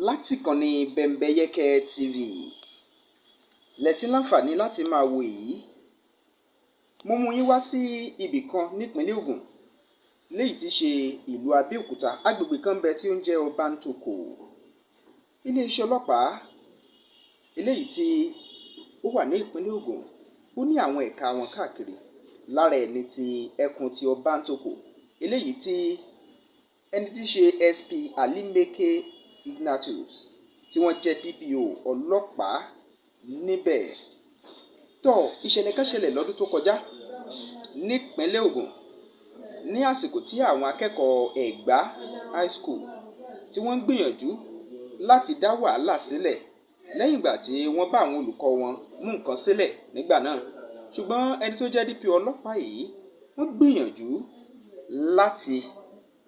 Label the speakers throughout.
Speaker 1: láti ìkànnì Bembeyeke TV lẹ́tí láǹfààní láti máa wò yìí. Mo mú yín wá sí ibì kan nípínlẹ̀ Ogun léyìí tí ṣe ìlú Abẹ́òkúta. Agbègbè kan bẹ tí ó ń jẹ́ Ọbántòkò. Iléeṣẹ́ ọlọ́pàá eléyìí tí ó wà ní ìpínlẹ̀ Ogun ó ní àwọn ẹ̀ka wọn káàkiri. Lára ẹni tí ẹkùn ti Ọbántòkò eléyìí tí ẹni tí ṣe SP Alimeke Ignatius tí wọ́n jẹ́ DPO ọlọ́pàá níbẹ̀. Ìṣẹ̀lẹ̀ kan ṣẹlẹ̀ lọ́dún tó kọjá nípínlẹ̀ Ogun ní àsìkò tí àwọn akẹ́kọ̀ọ́ Ẹ̀gbá High School tí wọ́n ń gbìyànjú láti dá wàhálà sílẹ̀ lẹ́yìn ìgbà tí wọ́n bá àwọn olùkọ́ wọn mú nǹkan sílẹ̀ nígbà náà. Ṣùgbọ́n ẹni tó jẹ́ DPO ọlọ́pàá yìí wọ́n gbìyànjú láti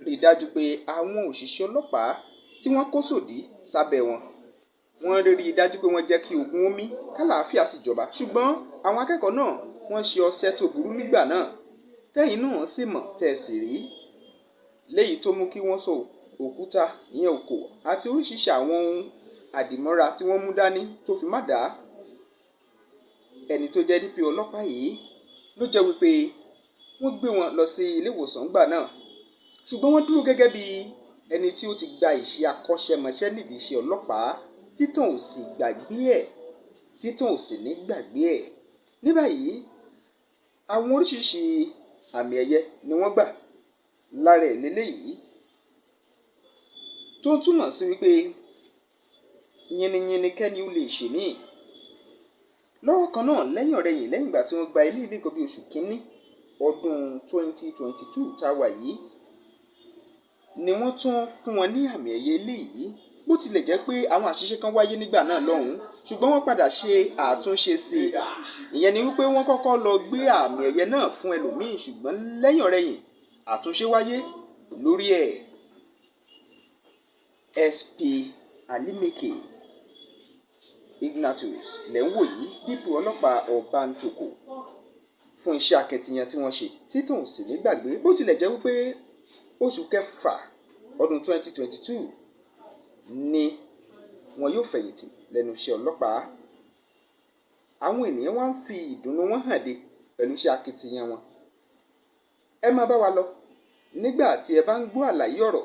Speaker 1: rí i dájú pé àwọn òṣìṣẹ́ ọlọ́pàá tí wọ́n kó sòdí sábẹ́ wọn, wọ́n rí i dájú pé wọ́n jẹ́ kí ogun omi kálàáfíà sì jọba. Ṣùgbọ́n àwọn akẹ́kọ̀ọ́ náà wọ́n ṣe ọṣẹ́ tó burú nígbà náà, tẹ́yìn náà sì mọ̀ tẹ́ sì rí, léyìí tó mú kí wọ́n sọ òkúta ìyẹn òkò àti oríṣiríṣi àwọn ohun àdìmọ́ra tí wọ́n mú dání tó fi má dá. Ẹni tó jẹ́ DPO ọlọ́pàá yìí ló jẹ́ wípé wọ́n gbé wọn lọ sí ilé ìwòsàn gbà náà, ṣùgbọ́n wọ́n dúró gẹ́gẹ́ bí ẹni tí ó ti gba ìṣe akọ́ṣẹ́mọṣẹ́ nídìí iṣẹ́ ọlọ́pàá, títàn ò sì gbàgbé ẹ̀, títàn ò sì ní gbàgbé ẹ̀. Ní báyìí àwọn oríṣiríṣi àmì ẹ̀yẹ ni wọ́n gbà lára ẹ̀ lélẹ́yìí, tó túmọ̀ sí wípé yìnyín kẹ́ni ó lè ṣe mí. Lọ́wọ́ kan náà lẹ́yìn ọ̀rẹ́yìn lẹ́yìn ìgbà tí wọ́n gba ilé nǹkan bí oṣù kínní ọdún 2022 táwa yìí ni wọ́n tún fún wọn ní àmì ẹ̀yẹ eléyìí, bó tilẹ̀ jẹ́ pé àwọn àṣìṣe kan wáyé nígbà náà lọ́hùn-ún, ṣùgbọ́n wọ́n padà ṣe àtúnṣe sí i. Ìyẹn ni wípé wọ́n kọ́kọ́ lọ gbé àmì ẹ̀yẹ náà fún ẹlòmíì, ṣùgbọ́n lẹ́yìn ọ̀rẹ́yìn àtúnṣe wáyé lórí ẹ̀. SP Alimeke Ignatius lẹ́ ń wò yìí, DPO ọlọ́pàá Ọbántòkò, fún iṣẹ́ akitiyan tí wọ́n ṣe títàn sì ní gbàgbé. Bó tilẹ̀ jẹ́ wípé oṣù kẹfà ọdún 2022 ni wọn yóò fẹ̀yìntì lẹ́nu iṣẹ́ ọlọ́pàá. Àwọn ènìyàn wá ń fi ìdùnnú wọn hàn dé pẹ̀lú iṣẹ́ akitiyan wọn. Ẹ máa bá wa lọ nígbà tí ẹ bá ń gbọ́ àlàyé ọ̀rọ̀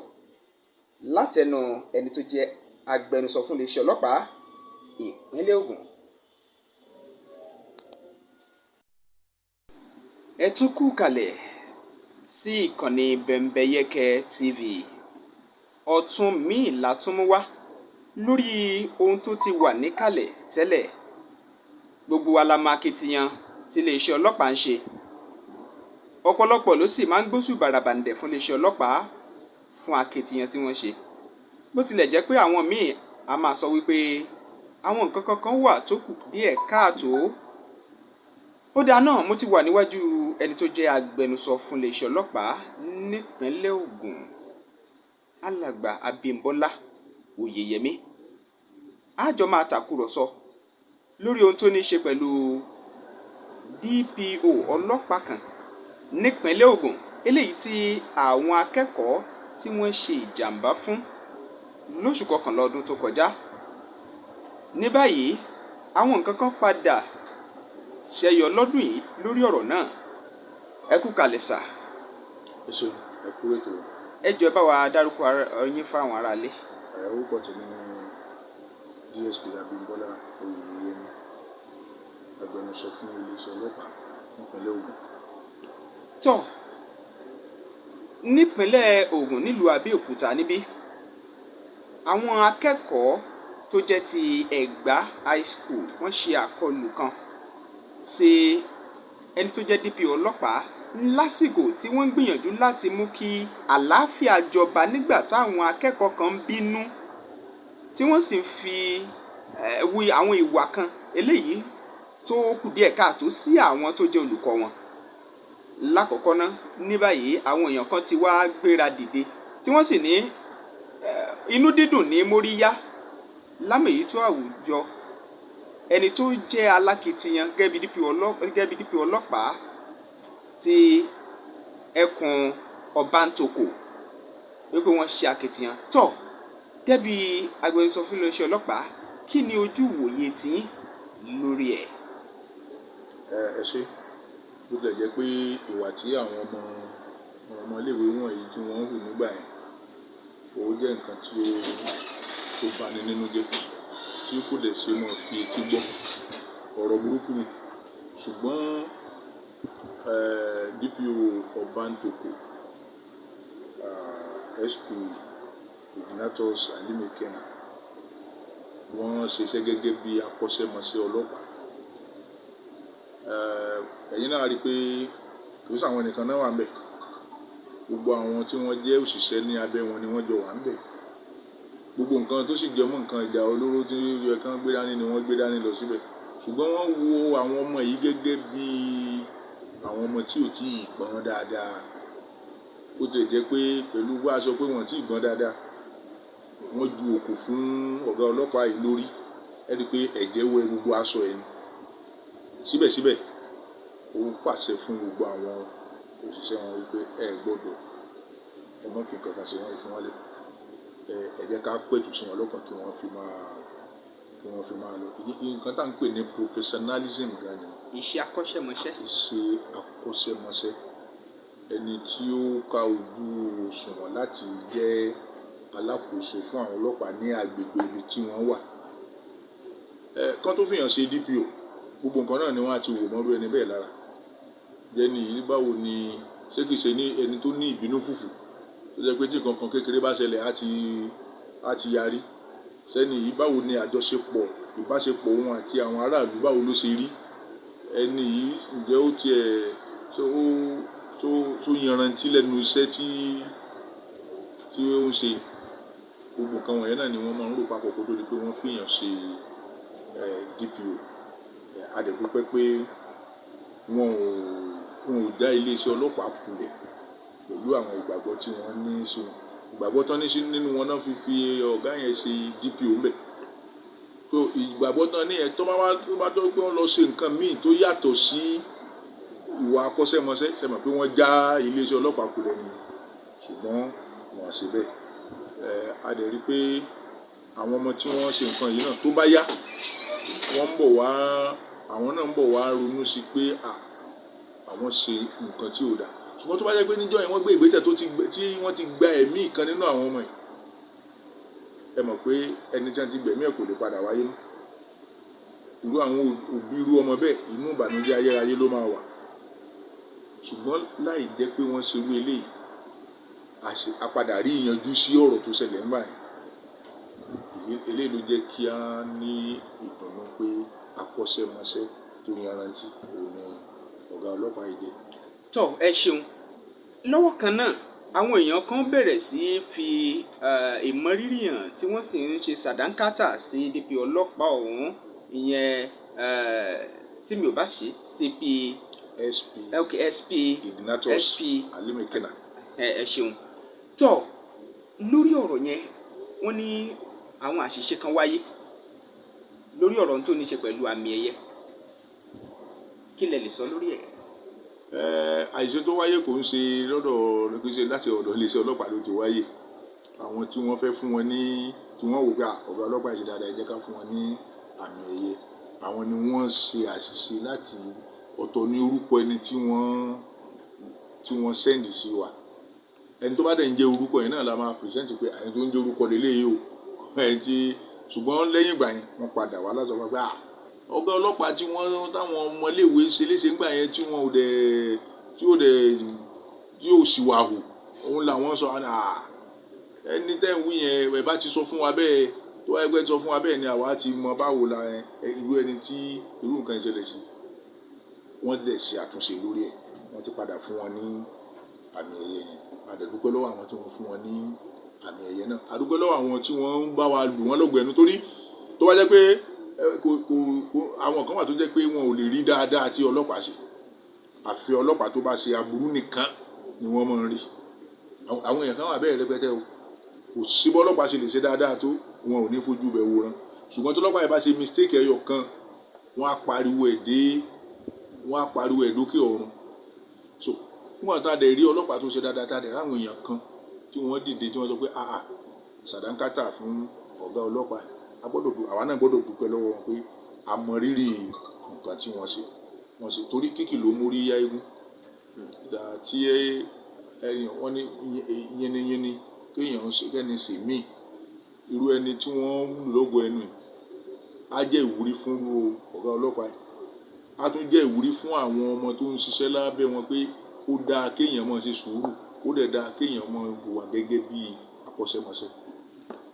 Speaker 1: látẹnu ẹni tó jẹ́ agbẹnusọ fún iléeṣẹ́ ọlọ́pàá ìpínlẹ̀ Ògùn. Ẹ tún kú kalẹ̀ sí ìkànnì Bembeyeke TV. Ọ̀tún míì la tún mú wá lórí ohun tó ti wà níkàlẹ̀ tẹ́lẹ̀. Gbogbo wa la máa akitiyan tí iléeṣẹ́ ọlọ́pàá ń ṣe. Ọ̀pọ̀lọpọ̀ ló sì máa ń gbóṣù bàràbàǹdẹ̀ fún iléeṣẹ́ ọlọ́pàá fún akitiyan tí wọ́n ṣe. Bó tilẹ̀ jẹ́ pé àwọn míì a máa sọ wípé àwọn nǹkan kankan wà tó kù díẹ̀ káàtó. Ó dáa náà, mo ti wà níwájú ẹni tó jẹ́ agbẹnusọ fún iléeṣẹ́ ọlọ́pàá nípínlẹ̀ Ògùn, alàgbà Abímbọ́lá Oyèyẹmí. A jọ máa tàkúrọ̀sọ lórí ohun tó ní ṣe pẹ̀lú DPO ọlọ́pàá kan nípínlẹ̀ Ògùn eléyìí tí àwọn akẹ́kọ̀ọ́ tí wọ́n ṣe ìjàmbá fún lóṣù kọkànlá ọdún tó kọjá. Ní báyìí àwọn nǹkan kan padà ṣẹyọ lọ́dún yìí lórí ọ̀rọ̀ náà. Ẹ kú kalẹ̀ sà.
Speaker 2: Ẹ kú ètò.
Speaker 1: Ẹ jọ̀ọ́ ẹ bá wa dárúkọ yín fáwọn aráalé.
Speaker 2: Orúkọ tèmi ni DSP Abímbọ́lá Oyèyẹmí, agbẹnusọ fún iléeṣẹ́ ọlọ́pàá nípínlẹ̀ Ògùn.
Speaker 1: Nípínlẹ̀ Ògùn nílùú Abẹ́òkúta níbí, àwọn akẹ́kọ̀ọ́ tó jẹ́ ti Ẹ̀gbá High School wọ́n ṣe àkọlù kan sí ẹni tó jẹ́ DPO ọlọ́pàá lásìkò tí wọ́n ń gbìyànjú láti mú kí àlàáfíà jọba nígbà táwọn akẹ́kọ̀ọ́ kan ń bínú tí wọ́n sì ń fi àwọn ìwà kan eléyìí tó kù díẹ̀ káàtó sí àwọn tó jẹ́ olùkọ́ wọn. Lákọ̀ọ́kọ́ ná, ní báyìí àwọn èèyàn kan ti wá gbéra dìde tí wọ́n sì ní inú dídùn ní móríyá lámèyító àwùjọ. Ẹni tó jẹ́ alákitiyan gẹ́gẹ́ bí DPO ọlọ́pàá ti ẹkùn Ọbántòkò wípé wọ́n ṣe akitiyan. Gẹ́bí agbẹnusọ fún iléeṣẹ́ ọlọ́pàá, kí ni ojú ìwòye tiyín lórí ẹ̀?
Speaker 2: Ẹ ṣé, bó tilẹ̀ jẹ́ pé ìwà tí àwọn ọmọ iléèwé wọ̀nyí tí wọ́n ń hù nígbà yẹn, ó jẹ́ nǹkan tí ó bani nínú jẹ́, tí kò dẹ̀ ṣe mọ́ fi etí gbọ́. Ọ̀rọ̀ burúkú ni. Ṣùgbọ́n DPO Ọbántòkò, SP Ignatius Alimekena, wọ́n ṣiṣẹ́ gẹ́gẹ́ bí akọ́ṣẹ́mọṣẹ́ ọlọ́pàá. Ẹ̀yin náà rí i pé kì í ṣàwọn nìkan náà wà ń bẹ̀. Gbogbo àwọn tí wọ́n jẹ́ òṣìṣẹ́ ní abẹ́ wọn ni wọ́n jọ wà ń bẹ̀. Gbogbo nǹkan tó sì jẹ mọ́ nǹkan ìjà olóró tí ó yẹ kán gbé dání ni wọ́n gbé dání lọ síbẹ̀. Ṣùgbọ́n wọ́n wo àwọn ọmọ yìí gẹ́gẹ́ bí àwọn ọmọ tí ò tí ì gbọ́n dáadáa. Ó tilẹ̀ jẹ́ pé pẹ̀lú bá a sọ pé wọ́n tí ì gbọ́n dáadáa, wọ́n ju òkò fún ọ̀gá ọlọ́pàá yìí lórí. Ẹ rí i pé ẹ̀jẹ̀ wẹ gbogbo aṣọ ẹ̀ ni. Síbẹ̀síbẹ̀, ó pàṣẹ fún gbogbo àwọn òṣìṣẹ́ wọn wípé ẹ gbọ́dọ̀, ẹ má fi kankan sí wọn, ẹ fi wọn lẹ̀. Ẹ jẹ́ ká pẹ̀tù sí wọn lọ́kàn kí wọ́n fi máa lọ. Nǹkan tá à ń pè ní professionalism gan ni.
Speaker 1: Iṣẹ́ akọ́ṣẹ́mọṣẹ́.
Speaker 2: Iṣẹ́ akọ́ṣẹ́mọṣẹ́. Ẹni tí ó ka ojú òṣùwọ̀n láti jẹ́ alákòóso fún àwọn ọlọ́pàá ní agbègbè ibi tí wọ́n wà. Kán tó fìyàn ṣe DPO, gbogbo nǹkan náà ni wọ́n á ti wò mọ́rú ẹni bẹ́ẹ̀ lára. Jẹ́ni yìí báwo ni, ṣé kìí ṣe ní ẹni tó ní ìbínú fùfù, tó jẹ́ pé tí nǹkan kan kékeré bá ṣẹlẹ̀ á ti yarí. Ṣẹ́ni yìí báwo ni ìbáṣepọ̀ òun àti àwọn aráàlú báwo ló ṣe rí. Ẹni yìí ǹjẹ́ ó tiẹ̀ tó yanrantí lẹ́nu iṣẹ́ tí ó ń ṣe. Gbogbo nǹkan wọ̀nyẹn náà ni wọ́n máa ń rò papọ̀ kó tó di pé wọ́n fìyàn ṣe DPO. A dẹ̀ dúpẹ́ pé wọn ò dá iléeṣẹ́ ọlọ́pàá kulẹ̀ pẹ̀lú àwọn ìgbàgbọ́ tí wọ́n ní sí wọn. Ìgbàgbọ́ tán ní sí nínú wọn náà fi ọ̀gá yẹn ṣe DPO ńbẹ̀. So ìgbàgbọ́ tán ní ẹ̀ tó bá tó pé wọ́n lọ ṣe nǹkan míì tó yàtọ̀ sí ìwà akọ́ṣẹ́mọṣẹ́, ṣe mọ̀ pé wọ́n já iléeṣẹ́ ọlọ́pàá kulẹ̀ ni. Ṣùgbọ́n wọ́n ṣe bẹ́ẹ̀. A dẹ̀ rí pé àwọn ọmọ tí wọ́n ṣe nǹkan yìí náà tó bá yá, àwọn náà ń bọ̀ wá ronú sí pé àwọn ṣe nǹkan tí ò dáa. Ṣùgbọ́n tó bá jẹ́ pé níjọ́ yẹn wọ́n gbé ìgbésẹ̀ tí wọ́n ti gba ẹ̀mí ìkan nínú àwọn ọmọ yìí, ẹ mọ̀ pé ẹni tí wọ́n ti gbẹ̀mí ẹ̀ kò lè padà wáyé mọ́. Irú àwọn òbí irú ọmọ bẹ́ẹ̀, inú ìbànújẹ́ ayérayé ló máa wà. Ṣùgbọ́n láì jẹ́ pé wọ́n ṣe irú eléyìí, a padà rí ìyanjú sí ọ̀rọ̀ tó ṣẹlẹ̀ ńgbà yẹn. Eléyìí ló jẹ́ kí a ní ìdùnnú pé akọ́ṣẹ́mọṣẹ́ tó yanrantí òun ni ọ̀gá ọlọ́pàá yìí jẹ́.
Speaker 1: Tọ́, ẹ ṣeun. Lọ́wọ́ kan náà, àwọn èèyàn kan bẹ̀rẹ̀ sí í fi ìmọrírì hàn tí wọ́n sì ń ṣe sàdánkátà sí DPO ọlọ́pàá ọ̀hún, ìyẹn tí mi ò bá ṣe SP
Speaker 2: Ignatius Alimekena.
Speaker 1: Ẹ ṣeun. Tọ́, lórí ọ̀rọ̀ yẹn, wọ́n ní àwọn àṣìṣe kan wáyé lórí ọ̀rọ̀ tó ní ṣe pẹ̀lú àmì ẹ̀yẹ. Kí lẹ lè sọ lórí ẹ̀?
Speaker 2: Àìṣe tó wáyé kò ń ṣe láti ọ̀dọ̀ iléeṣẹ́ ọlọ́pàá ló ti wáyé. Àwọn tí wọ́n fẹ́ fún wọn tí wọ́n wò pé ọ̀gá ọlọ́pàá ṣe dáadáa, ẹ jẹ́ ká fún wọn ní àmì ẹ̀yẹ. Àwọn ni wọ́n ṣe àṣìṣe láti ọ̀tọ̀ ní orúkọ ẹni tí wọ́n sẹ́ndì sí wa. Ẹni tó bá dẹ̀ ń jẹ́ orúkọ yẹn náà la máa present pé ẹni tó ń jẹ́ orúkọ lélẹ́yìí o. Ṣùgbọ́n lẹ́yìn ìgbà yẹn wọ́n padà wá láti sọ pé ọ̀gá ọlọ́pàá táwọn ọmọléèwé ṣe léṣe ńgbà yẹn tí ò sì wà hù, òun làwọn sọ ẹni tẹ́ ń wí yẹn ẹ bá ti sọ fún wa bẹ́ẹ̀, tó wáyé pé sọ fún wa bẹ́ẹ̀ ni àwa ti mọ báwo la irú ẹni tí irú nǹkan ìṣẹ̀lẹ̀ sí. Wọ́n dẹ̀ ṣe àtúnṣe lórí ẹ̀, wọ́n ti padà fún wọn ní àmì ẹ̀yẹ yẹn. A dẹ̀ dúpẹ́ lọ́wọ́ àwọn tí wọ́n fún wọn ní àmì ẹ̀yẹ náà. A dúpẹ́ lọ́wọ́ àwọn tí wọ́n ń bá wa lù wọ́n lọ́gọ ẹnu, torí tó bá jẹ́ pé àwọn kan wà tó jẹ́ pé wọn ò lè rí dáadáa tí ọlọ́pàá ṣe. Àfi ọlọ́pàá tó bá ṣe aburú nìkan ni wọ́n máa ń rí. Àwọn èèyàn kan wà bẹ́ẹ̀ rẹpẹtẹ o. Kò sí bọ́ ọlọ́pàá ṣe lè ṣe dáadáa tó, wọn ò ní fojú bẹ̀ wòran. Ṣùgbọ́n tó ọlọ́pàá yẹn bá ṣe mistake ẹyọ kan, wọ́n á pariwo ẹ̀ dókè ọ̀run. So nígbà tá a dẹ̀ rí ọlọ́pàá tó ṣe dáadáa, tá a dẹ̀ ráwọn èèyàn kan tí wọ́n dìde tí wọ́n sọ pé sàdánkátà fún ọ̀gá ọlọ́pàá àwa náà gbọ́dọ̀ dúpẹ́ lọ́wọ́ wọn pé a mọ rírì nǹkan tí wọ́n ṣe torí kíkì ló mórí yá eégún tí wọ́n ní yẹniyẹni kéèyàn ṣe kẹ́ni sì míì irú ẹni tí wọ́n lù lógo ẹnu yìí á jẹ́ ìwúrí fún ọ̀gá ọlọ́pàá yìí á tún jẹ́ ìwúrí fún àwọn ọmọ tó ń ṣiṣẹ́ lábẹ́ wọn pé ó dáa kéèyàn máa ṣe sùúrù ó dẹ̀ dáa kéèyàn máa hùwà gẹ́gẹ́ bí akọ́ṣẹ́mọṣẹ́.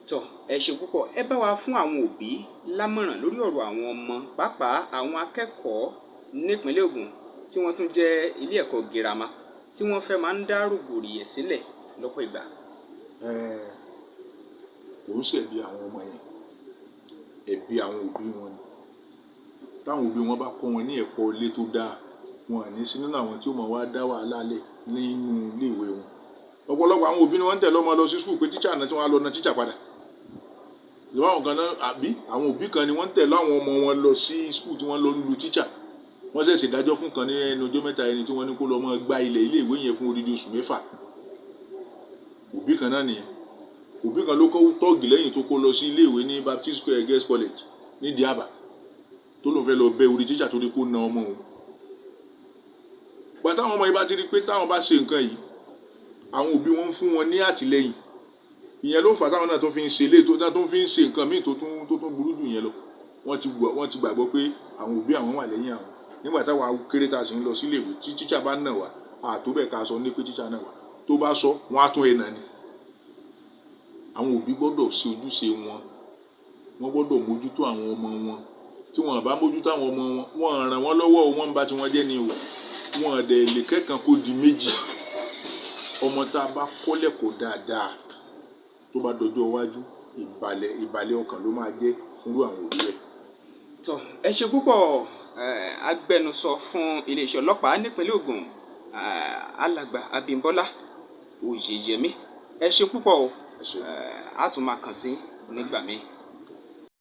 Speaker 1: tọ́ ẹ ṣe púpọ̀ ẹ bá wa fún àwọn òbí lámọ̀ràn lórí ọ̀rọ̀ àwọn ọmọ pàápàá àwọn akẹ́kọ̀ọ́ nípínlẹ̀ Ògùn tí wọ́n tún jẹ́ ilé ẹ̀kọ́ girama tí wọ́n fẹ́ máa ń dá rògbòdìyàn sílẹ̀ lọ́pọ̀ ìgbà.
Speaker 2: kò ń ṣẹ̀bi àwọn ọmọ yẹn ẹ̀bi àwọn òbí wọn ni táwọn òbí wọn bá kọ́ wọn ní ẹ̀kọ́ ilé tó dáa wọn ní sí nínú àwọn tí ó máa wá dá wàhálà lẹ̀ nínú iléèwé wọn ọ̀pọ̀lọpọ̀ àwọn òbí ni wọ́n ń tẹ̀lé ọmọ lọ sí skul pé tíṣà náà tí wọ́n á lọ na tíṣà padà ìwọ àwọn kan náà àbí àwọn òbí kan ni wọ́n ń tẹ̀lé àwọn ọmọ wọn lọ sí skul tí wọ́n lọ ń lu tíṣà wọ́n ṣẹ̀ṣẹ̀ dájọ́ fún kan ní ẹnu ọjọ́ mẹ́ta ẹni tí wọ́n ní kó lọ máa gbá iléèwé yẹn fún odidi oṣù 6 òbí kan náà nìyẹn òbí kan ló kọ́ tọ́ọ̀gì lẹ́yìn tó kó lọ sí iléèwé ní Baptist Square Girls College ní Diaba tó lóun fẹ́ lọ bẹ́ orí tíṣà torí kó na ọmọ òun gbà táwọn ọmọ yìí bá ti rí pé táwọn bá ṣe nǹkan yìí àwọn òbí wọn ń fún wọn ní àtìlẹ́yìn ìyẹn ló ń fà táwọn náà tó fi ń ṣe ilé tó fi ń ṣe nǹkan míì tó tún burú jù yẹn lọ wọ́n ti gbàgbọ́ pé àwọn òbí àwọn wà lẹ́yìn àwọn nígbà táwọn kéré tá a sì ń lọ sí iléèwé tí tíṣà bá nà wá àtó bẹ́ẹ̀ ká sọ ní pé tíṣà nà wá tó bá sọ wọn á tún ẹ̀ nà ni àwọn òbí gbọ́dọ̀ ṣe ojúṣe wọn wọ́n gbọ́dọ̀ mójútó àwọn ọmọ wọn tí wọ́n bá mójútó àwọn ọmọ wọn wọ́n ràn wọ́n lọ́wọ́ o wọ́n ń bá tiwọn jẹ́ ni o wọ́n dẹ̀ lè kẹ́kàn kó di méjì ọmọ tá a bá kọ́ lẹ́kọ̀ọ́ dáadáa tó bá dọjọ́ iwájú ìbàlẹ̀ ọkàn ló máa jẹ́ fúnrú àwọn òbí rẹ̀.
Speaker 1: tọ́ ẹ ṣe púpọ̀ agbẹnusọ fún iléeṣẹ́ ọlọ́pàá nípínlẹ̀ Ògùn alàgbà Abímbọ́lá Oyèyẹmí ẹ ṣe púpọ̀ o a tún máa kàn sí nígbà míì.